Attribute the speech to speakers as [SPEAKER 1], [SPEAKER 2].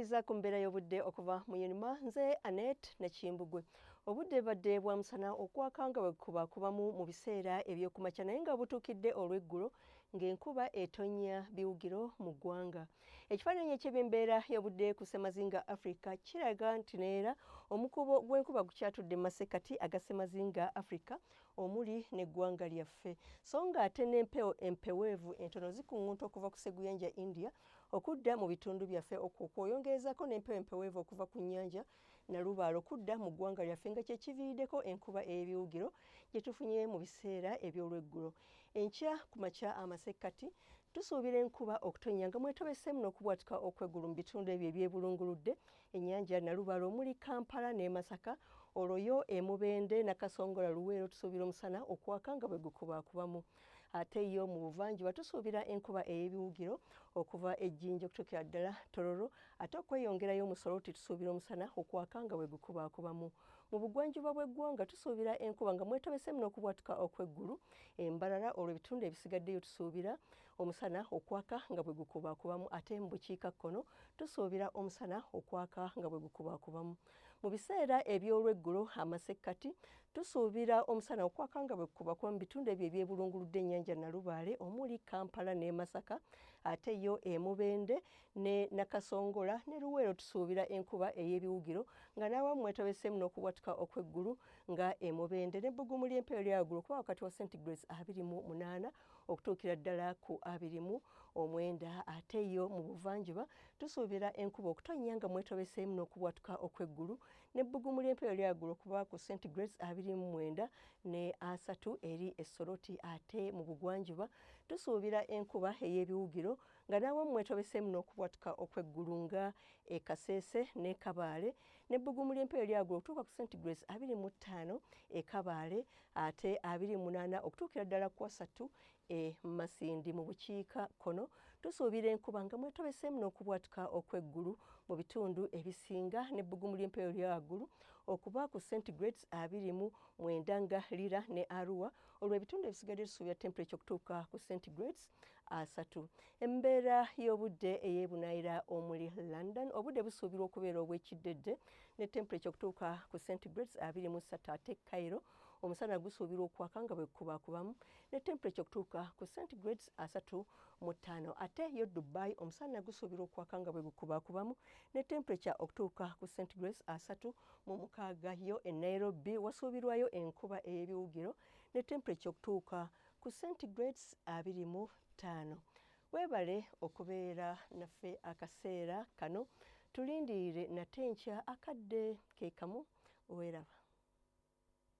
[SPEAKER 1] Iza kumbera y'obudde okuva mu Yunima nze Annette Nakimbugwe. Obudde badde bwa musana okwakanga bwekubakubamu mu biseera eby'okumakya naye nga butuukidde olw'eggulo ng'enkuba etonnya biwugiro mu ggwanga. Ekifaananyi eky'ebyembeera y'obudde ku ssemazinga Africa kiraga nti neera omukubo gw'enkuba gukyatudde mu masekkati aga ssemazinga Africa omuli n'eggwanga lyaffe. So ng'ate n'empewo empeweevu entono zikuŋŋunta okuva ku sseguyanja India okudda mu bitundu byaffe okwongezako n'empewo empeweevu okuva ku nnyanja Nalubaale okudda mu ggwanga lyaffe nga kye kiviiriddeko enkuba ey'ebiwugiro gye tufunye mu biseera eby'olweggulo. Enkya ku makya amasekkati tusuubira enkuba okutonnya nga mwetobeseemu n'okubwatuka okw'eggulu mu bitundu ebyo ebyebulunguludde ennyanja Nalubaale omuli Kampala ne Masaka, Oloyo, Mubende, Nakasongola, Luweero tusuubira omusana okwaka nga bwe gukubaakubamu. Ate yo mu buvanjuba tusuubira enkuba ey'ebiwugiro okuva ejjinja okutuukira ddala Tororo, ate okweyongerayo mu Soroti tusuubira omusana okwaka nga bwe gukubaakubamu. Mu bugwanjuba bw'eggwanga tusuubira enkuba nga mwetobeseemu n'okubwatuka okw'eggulu, Mbarara olwo ebitundu ebisigaddeyo tusuubira omusana okwaka nga bwe gukubaakubamu, ate mu bukiikakkono tusuubira omusana okwaka nga bwe gukubaakubamu. Mu biseera eby'olweggulo amasekkati tusuubira omusana okwaka nga bwe gukubaakuba mu bitundu ebyo ebyebulunguludde ennyanja Nalubaale omuli Kampala ne Masaka, ate yo Mubende ne Nakasongola ne Luweero tusuubira enkuba ey'ebiwugiro nga n'awamu mwetobeseemu n'okubwatuka okw'eggulu nga Mubende ne bbugumu ly'empewo eryawaggulu okuba wakati wa centigrades 28 okutuukira ddala ku 29. Ate yo mu buvanjuba tusuubira enkuba okutonnya nga mwetobeseemu n'okubwatuka okw'eggulu ne bbugumu ly'empewo eryawaggulu okuba ku centigrades 29 ne 3 eri Essoroti. Ate mu bugwanjuba tusuubira enkuba ey'ebiwugiro nga n'awamu mwetobeseemu n'okubwatuka okw'eggulu nga Kasese ne Kabaale ne bbugumu ly'empewo eryawaggulu okutuuka ku centigrades 25 Kabaale, ate 28 okutuukira ddala ku 3 Masindi. Mu bukiikakkono tusuubira enkuba nga mwetobeseemu n'okubwatuka okw'eggulu mu bitundu ebisinga ne bbugumu ly'empewo eryawaggulu okuba ku centigrades 29 nga Lira ne Arua, olwo ebitundu ebisigadde tusuubira temperature okutuuka ku centigrades 3. Embeera y'obudde ey'ebunaayira omuli London obudde busuubirwa okubeera obw'ekiddedde ne temperature okutuuka ku centigrades 23. Ate Cairo omusana gusuubirwa okwaka nga bwe gukubaakubamu ne temperature okutuuka ku centigrades 35. Ate yo Dubai omusana gusuubirwa okwaka nga bwe gukubaakubamu ne temperature okutuuka ku centigrades 36. Yo Nairobi wasuubirwayo enkuba ey'ebiwugiro ne temperature okutuuka ku centigrades 25. Weebale okubeera naffe akaseera kano, tulindirire nate enkya akadde ke kamu. Weeraba.